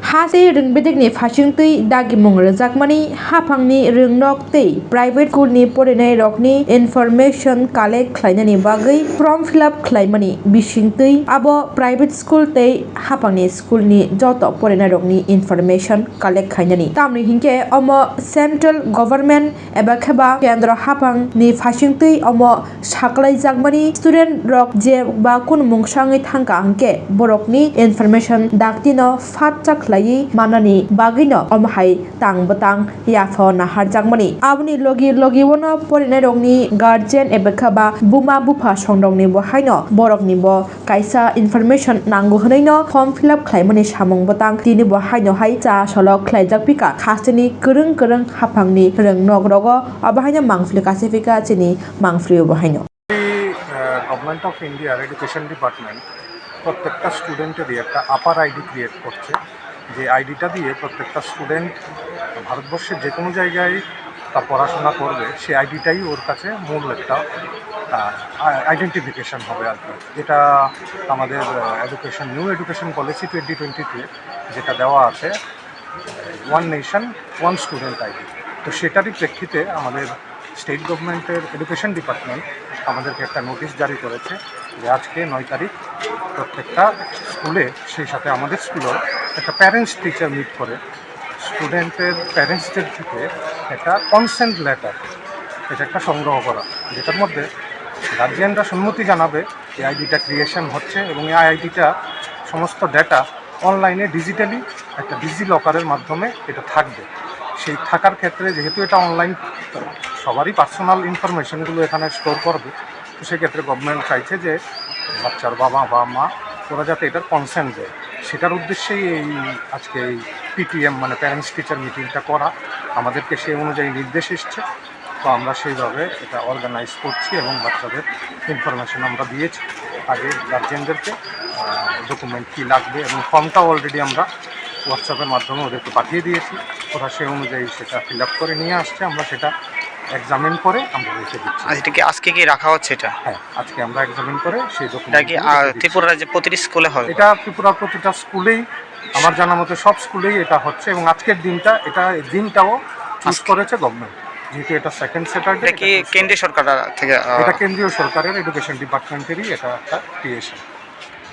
हासे रोंबेदेगनि फासिंतै दागिमुं रोजाकमानि हाफांनि रोंनक तै प्राइवेट स्कुलनि फरायनाय रकनि इनफरमेशन कालेक्ट खालायनायनि बागै फर्म फिलआप खालायमानि बिसिंतै आबो प्राइवेट स्कुल तै हाफांनि स्कुलनि जत फरायनाय रकनि इनफरमेशन कालेक्ट खालायनायनि तामनि हिंके अमो सेंट्रल गवर्नमेंट एबा खेबा केंद्र हाफांनि फासिंतै अमो साकलायजाकमानि स्टूडेंट रक जे बा कुन मुंसाङै थांका हिंके बरकनि इनफरमेशन दाक्तिनो फाटचा खालायि मानानि बागैनो अमहाय तांबतां याफो नाहारजाकमानि आबनि लगी वनो फरायनाय रकनि गार्जियन एबा खेबा बुमा बुफा संदंनि बहायनो बरकनि बो कायसा इनफरमेशन नांगौ हनैनो फर्म फिलआप खालायमानि सामुंबतां तिनि बहायनो हाय चा सल खालायजाकपिका खासेनि गोरों हाफांनि रोंनक रगो अबहायनो मांफ्लि कासेफिका चिनि मांफ्लि बहायनो government of India education department प्रत्येकटा स्टूडेंटेरই একটা আপার আইডি ক্রিয়েট করছে যে আইডিটা দিয়ে প্রত্যেকটা স্টুডেন্ট ভারতবর্ষের যে কোনো জায়গায় তার পড়াশোনা করবে সেই আইডিটাই ওর কাছে মূল একটা আইডেন্টিফিকেশন হবে আর কি। যেটা আমাদের নিউ এডুকেশন পলিসি 2020-তে যেটা দেওয়া আছে one nation one student ID, তো সেটারই প্রেক্ষিতে আমাদের স্টেট গভর্নমেন্টের এডুকেশন ডিপার্টমেন্ট আমাদেরকে একটা নোটিশ জারি করেছে যে আজকে 9 তারিখ প্রত্যেকটা স্কুলে, সেই সাথে আমাদের স্কুলেও একটা প্যারেন্টস টিচার মিট করে স্টুডেন্টের প্যারেন্টসদের থেকে একটা কনসেন্ট লেটার, এটা একটা সংগ্রহ করা, যেটার মধ্যে গার্জিয়ানরা সম্মতি জানাবে এই আইডিটা ক্রিয়েশন হচ্ছে এবং এই আইডিটা সমস্ত ডেটা অনলাইনে ডিজিটালি একটা ডিজি লকারের মাধ্যমে এটা থাকবে। সেই থাকার ক্ষেত্রে যেহেতু এটা অনলাইন সবারই পার্সোনাল ইনফরমেশনগুলো এখানে স্টোর করবে, তো সেক্ষেত্রে গভর্নমেন্ট চাইছে যে বাচ্চার বাবা বা মা ওরা যাতে এটার কনসেন্ট দেয়, সেটার উদ্দেশ্যেই এই আজকে এই পিটিএম মানে প্যারেন্টস টিচার মিটিংটা করা। আমাদেরকে সেই অনুযায়ী নির্দেশ এসছে, তো আমরা সেইভাবে এটা অর্গানাইজ করছি এবং বাচ্চাদের ইনফরমেশন আমরা দিয়েছি আগে গার্জিয়ানদেরকে ডকুমেন্ট কী লাগবে এবং ফর্মটাও অলরেডি আমরা হোয়াটসঅ্যাপের মাধ্যমে ওদেরকে পাঠিয়ে দিয়েছি। ওরা সেই অনুযায়ী সেটা ফিল আপ করে নিয়ে আসছে, আমরা সেটা এক্সামিন করে আমরা রেখে দিচ্ছি। এটা কি আজকে কি রাখা হচ্ছে এটা? হ্যাঁ, আজকে আমরা এক্সামিন করে সেই ডকুমেন্ট কি ত্রিপুরা রাজ্যে প্রতিটি স্কুলে হবে? এটা ত্রিপুরার প্রতিটা স্কুলেই আমার জানা মতে সব স্কুলেই এটা হচ্ছে এবং আজকের দিনটাও চুজ করেছে গভর্নমেন্ট, যেহেতু এটা সেকেন্ড স্যাটারডে। কি কেন্দ্রীয় সরকার থেকে? এটা কেন্দ্রীয় সরকারের এডুকেশন ডিপার্টমেন্টেরই এটা একটা ক্রিয়েশন।